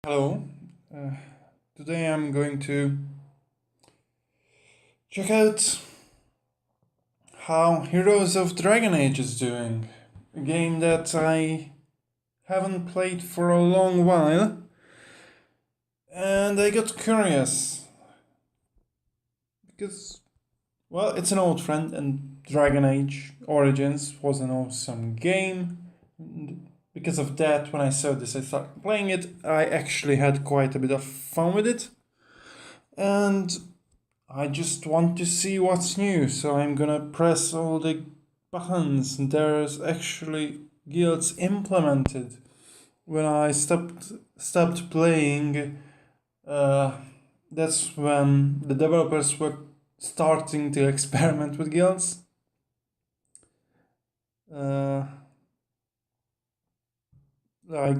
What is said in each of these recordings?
Hello. Uh, Today I'm going to check out how Heroes of Dragon Age is doing. A game that I haven't played for a long while, and I got curious because, well, it's an old friend, and Dragon Age Origins was an awesome game. And because of that, when I saw this, I started playing it. I actually had quite a bit of fun with it, and I just want to see what's new, so I'm gonna press all the buttons. There's actually guilds implemented. When I stopped playing, uh, that's when the developers were starting to experiment with guilds. Uh, like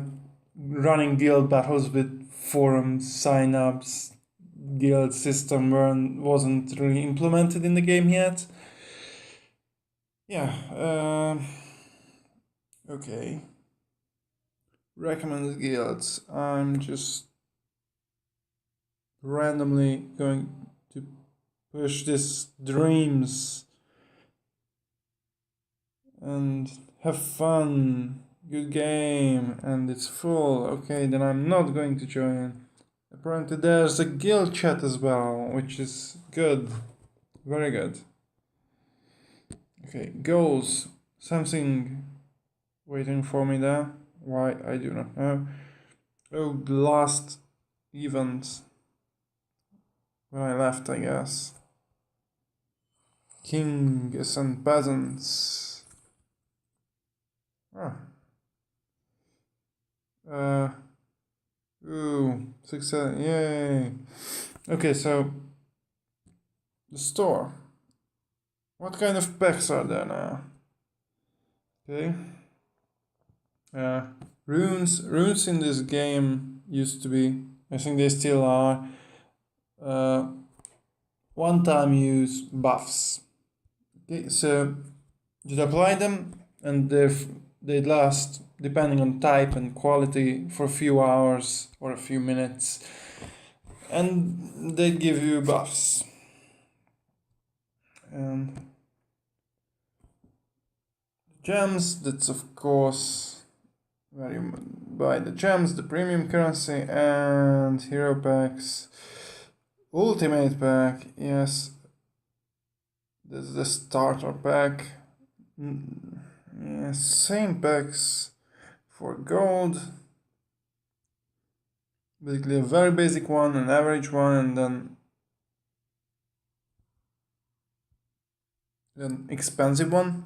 running guild battles with forum sign-ups. Guild system wasn't really implemented in the game yet. Yeah, okay. Recommended guilds. I'm just randomly going to push this dreams and have fun. Good game, and it's full. Okay, then I'm not going to join. Apparently, there's a guild chat as well, which is good. Very good. Okay, goals. Something waiting for me there. Why, I do not know. Oh, the last event when I left, I guess. Kings and peasants. Ah. Ooh, success, yay. Okay, so the store. What kind of packs are there now? Okay. Runes in this game used to be, I think they still are, one-time use buffs. Okay, so you'd apply them and they'd last, depending on type and quality, for a few hours or a few minutes, and they'd give you buffs. And gems, that's of course where you buy the gems, the premium currency, and hero packs. Ultimate pack, yes. This is the starter pack. Yeah, same packs for gold. Basically a very basic one, an average one, and then an expensive one.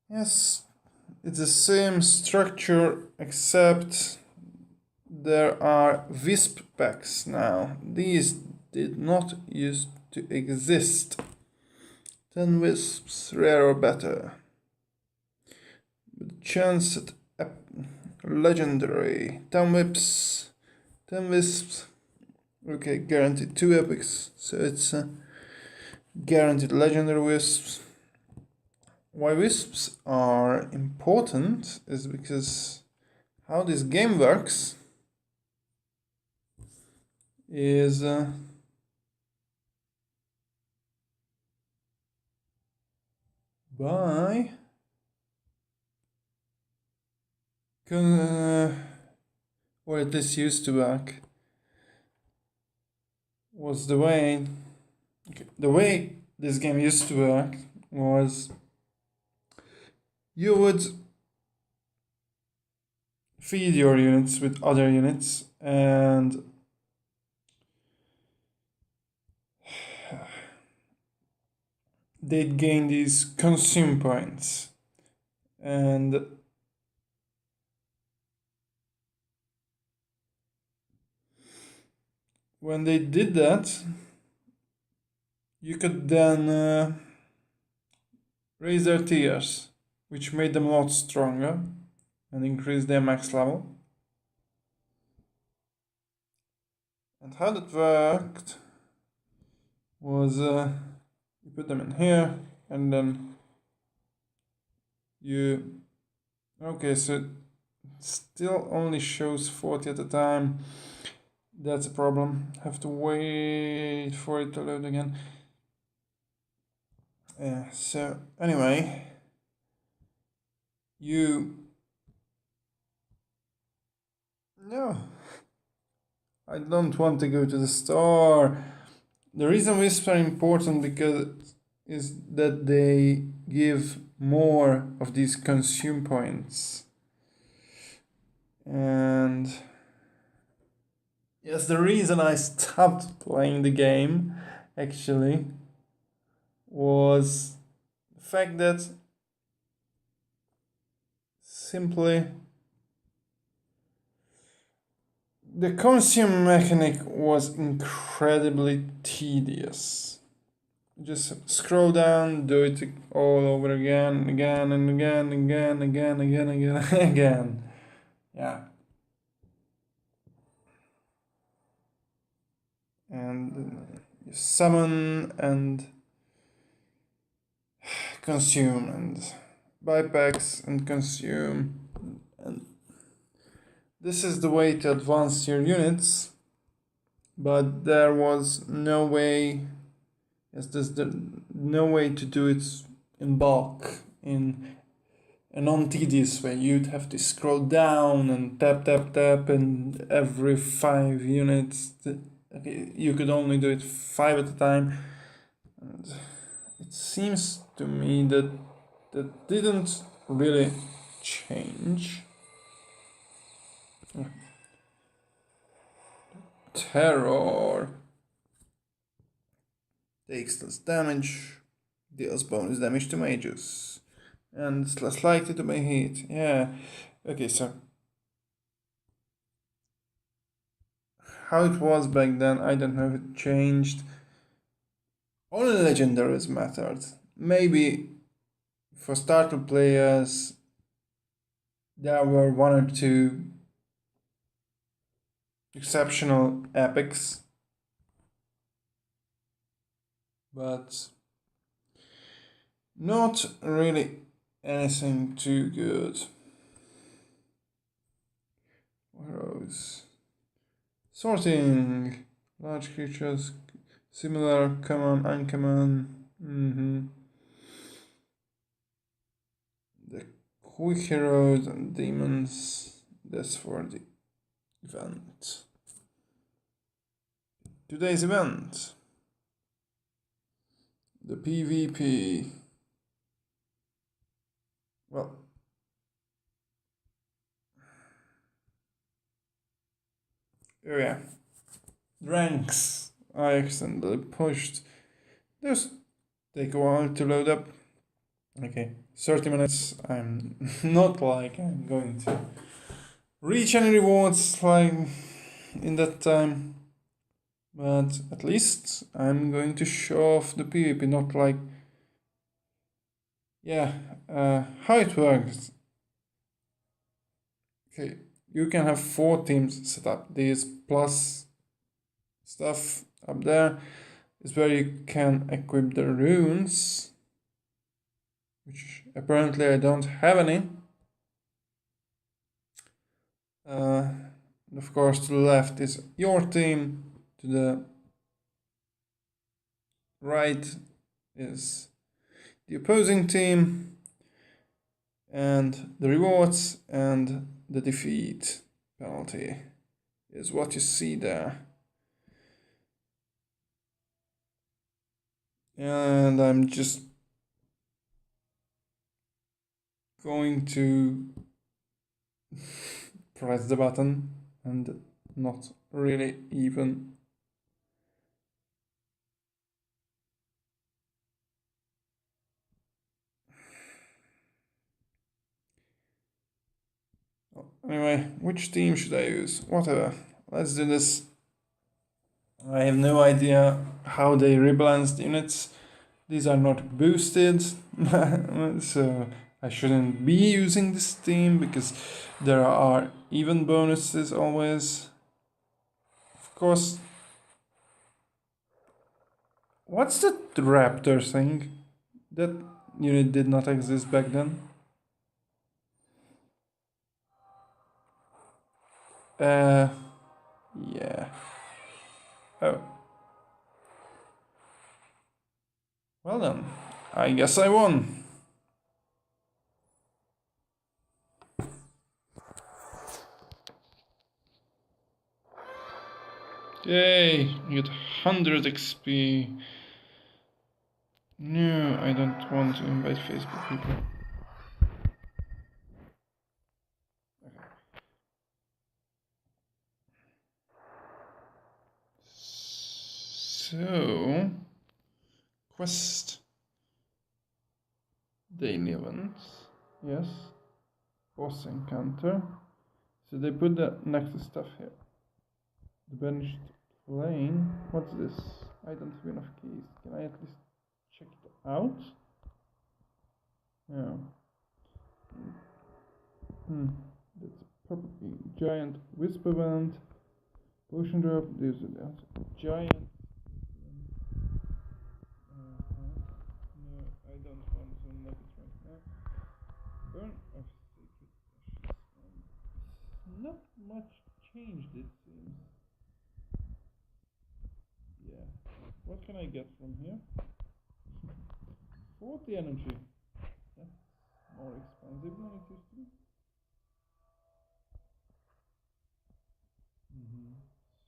Yes, it's the same structure except there are wisp packs now. These did not used to exist. 10 wisps, rare or better. With chance at legendary. 10 whips, 10 wisps. Okay, guaranteed 2 epics, so it's guaranteed legendary wisps. Why wisps are important is because how this game works is by or at least used to work was the way this game used to work was you would feed your units with other units and they'd gain these consume points, and when they did that you could then raise their tiers, which made them a lot stronger and increase their max level. And how that worked was you put them in here and then you okay, so still only shows 40 at a time. That's a problem. Have to wait for it to load again. So anyway, no, I don't want to go to the store. The reason Whisper is important because is that they give more of these consume points. And yes, the reason I stopped playing the game actually was the fact that simply the consume mechanic was incredibly tedious. Just scroll down, do it all over again, again and again, again. Yeah. And you summon and consume and buy packs and consume. And this is the way to advance your units, but there was no way. Yes, there's no way to do it in bulk in a non-tedious way. You'd have to scroll down and tap, and every 5 units. Okay, you could only do it 5 at a time. And it seems to me that that didn't really change. Terror takes less damage, deals bonus damage to mages, and it's less likely to be hit. Yeah. Okay, so how it was back then, I don't know if it changed. Only legendaries mattered. Maybe for starter players, there were 1 or 2 exceptional epics, but not really anything too good. Arrows. Sorting. Large creatures. Similar, common, uncommon. The quick heroes and demons. That's for the event. Today's event. The PvP. Well, oh yeah, ranks I accidentally pushed. Those take a while to load up. Okay, 30 minutes. I'm not like I'm going to reach any rewards like in that time, but at least I'm going to show off the PvP, not like how it works. Okay, you can have 4 teams set up. These plus stuff up there is where you can equip the runes, which apparently I don't have any. Of course, to the left is your team, to the right is the opposing team, and the rewards and the defeat penalty is what you see there. And I'm just going to press the button and not really even anyway, which team should I use? Whatever, let's do this. I have no idea how they rebalance the units. These are not boosted, so I shouldn't be using this team because there are even bonuses always. Of course, what's the raptor thing? That unit did not exist back then. Yeah. Oh. Well then, I guess I won. Yay, I get 100 XP. No, I don't want to invite Facebook people. Okay. So, quest. Daily events. Yes. Boss encounter. So they put the next stuff here. The banished plane. What's this? I don't have enough keys. Can I at least check it out? Yeah. That's probably giant whisper band. Potion drop. There's a giant. No, I don't want to unlock it right now. Burn of sacred ashes. Not much changed, it seems. Yeah. What can I get from here? 40 energy. That's more expensive than it used to be.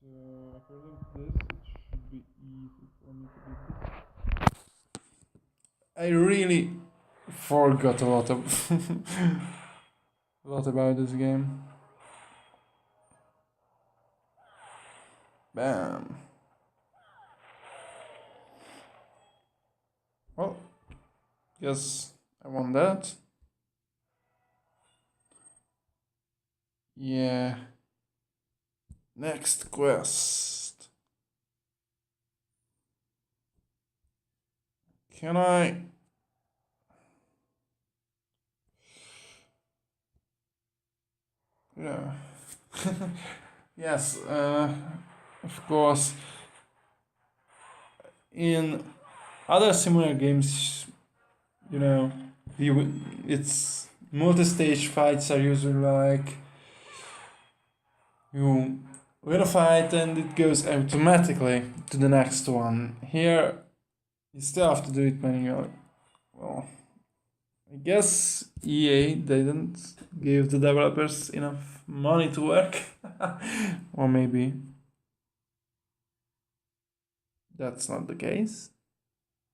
So according to this, it should be easy for me to beat this. I really forgot a lot of a lot about this game. Bam. Well, guess I won that. Yeah. Next quest. Can I? Yeah. Yes, of course. In other similar games, you know, it's multi-stage fights are usually like you win a fight and it goes automatically to the next one. Here, you still have to do it manually. Well, I guess EA didn't give the developers enough money to work, or maybe that's not the case.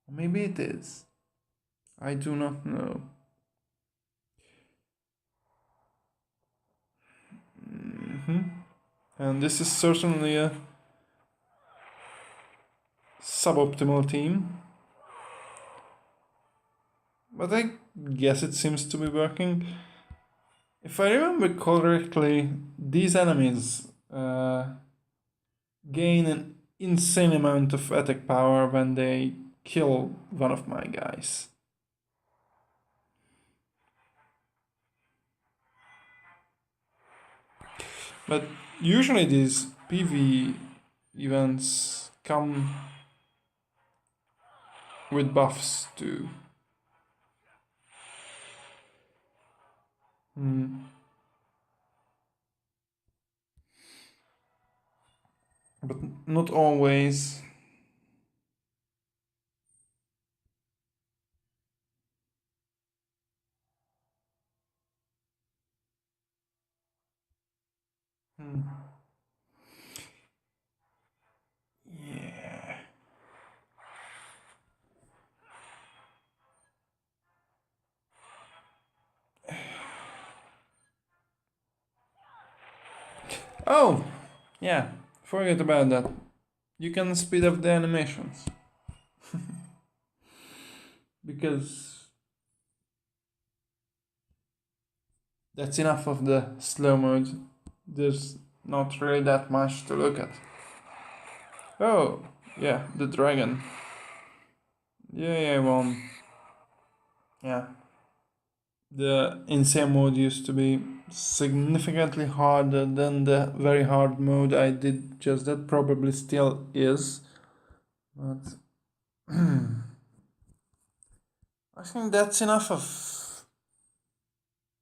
Or maybe it is. I do not know. And this is certainly a suboptimal team. But I guess it seems to be working. If I remember correctly, these enemies gain an insane amount of attack power when they kill one of my guys. But usually these PV events come with buffs too. But not always. Yeah. Oh, yeah. Forget about that. You can speed up the animations. Because that's enough of the slow mode. There's not really that much to look at. Oh, yeah, the dragon. Yeah, I won. Yeah. The insane mode used to be significantly harder than the very hard mode I did just that. Probably still is. But I think that's enough of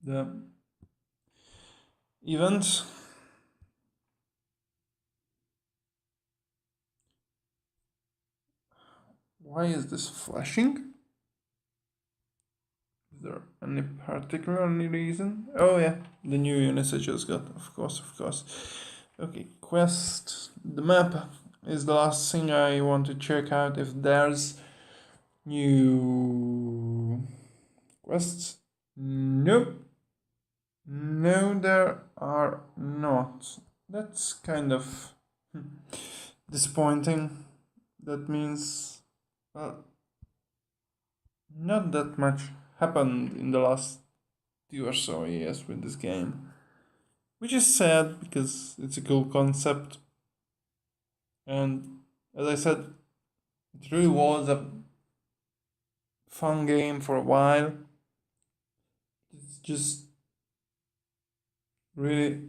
the event. Why is this flashing? Is there any particular reason? Oh yeah, the new units I just got, of course. Okay, quest. The map is the last thing I want to check out if there's new quests. Nope. No, there are not. That's kind of disappointing. That means not that much happened in the last 2 or so years with this game, which is sad because it's a cool concept. And as I said, it really was a fun game for a while. It's just really,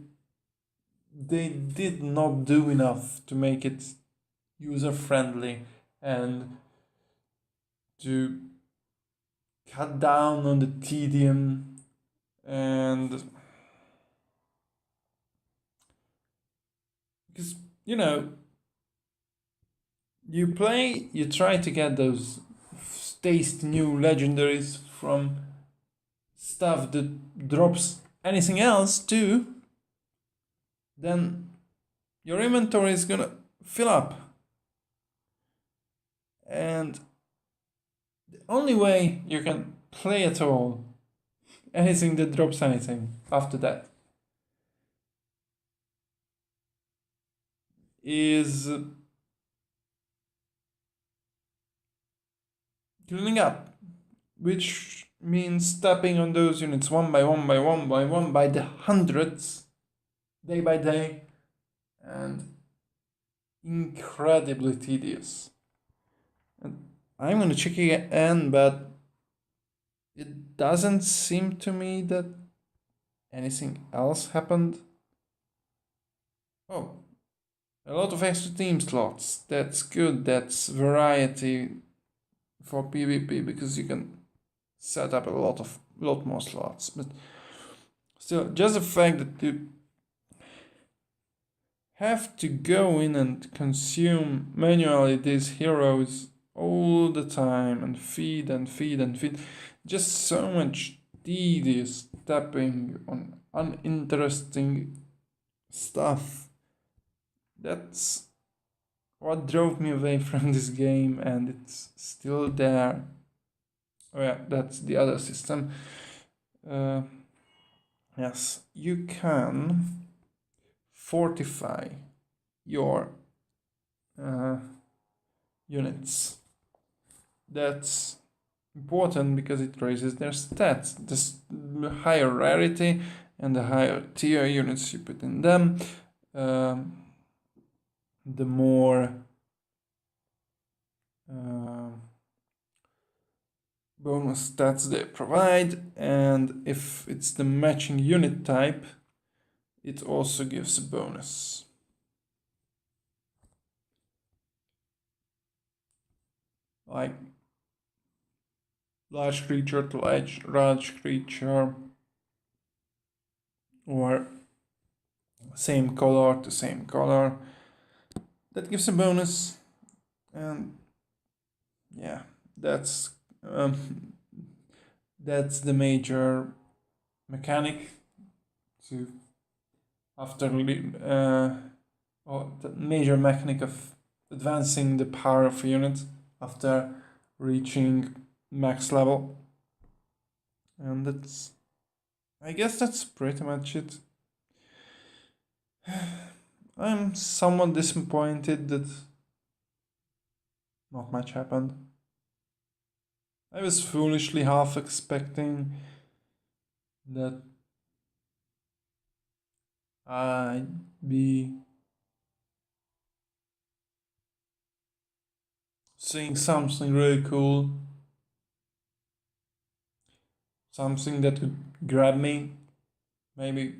they did not do enough to make it user friendly and to cut down on the tedium. And because you try to get those taste new legendaries from stuff that drops anything else too, then your inventory is gonna fill up. And the only way you can play at all, anything that drops anything after that, is cleaning up, which means tapping on those units one by one by the hundreds, day by day, and incredibly tedious. And I'm gonna check again, but it doesn't seem to me that anything else happened. Oh, a lot of extra team slots. That's good. That's variety for PvP because you can set up a lot more slots. But still, just the fact that you have to go in and consume manually these heroes all the time and feed, just so much tedious tapping on uninteresting stuff. That's what drove me away from this game, and it's still there. Oh yeah, that's the other system. Yes, you can fortify your units. That's important because it raises their stats. The higher rarity and the higher tier units you put in them, the more bonus stats they provide, and if it's the matching unit type, it also gives a bonus. Like large creature to large creature, or same color to same color. That gives a bonus, and yeah, that's the major mechanic to or the major mechanic of advancing the power of a unit after reaching max level. And I guess that's pretty much it. I'm somewhat disappointed that not much happened. I was foolishly half expecting that I'd be seeing something really cool, something that could grab me, maybe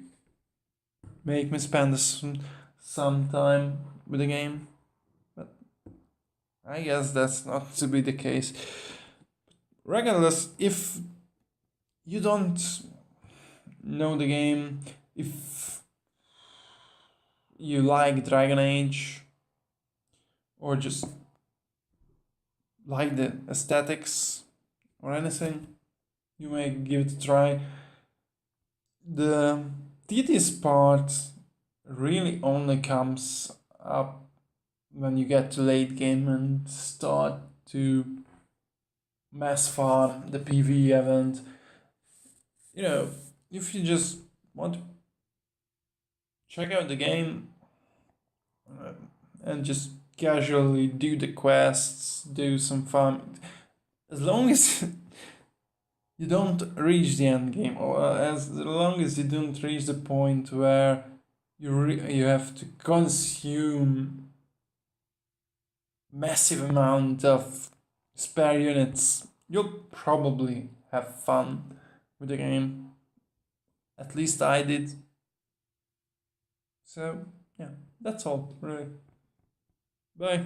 make me spend some time with the game, but I guess that's not to be the case. Regardless, if you don't know the game, if you like Dragon Age or just like the aesthetics or anything, you may give it a try. The tedious part really only comes up when you get to late game and start to mass farm the PvE event. You know, if you just want to check out the game and just casually do the quests, do some fun, as long as you don't reach the end game, or as long as you don't reach the point where you have to consume massive amount of spare units, you'll probably have fun with the game. At least I did. So yeah, that's all really. Bye.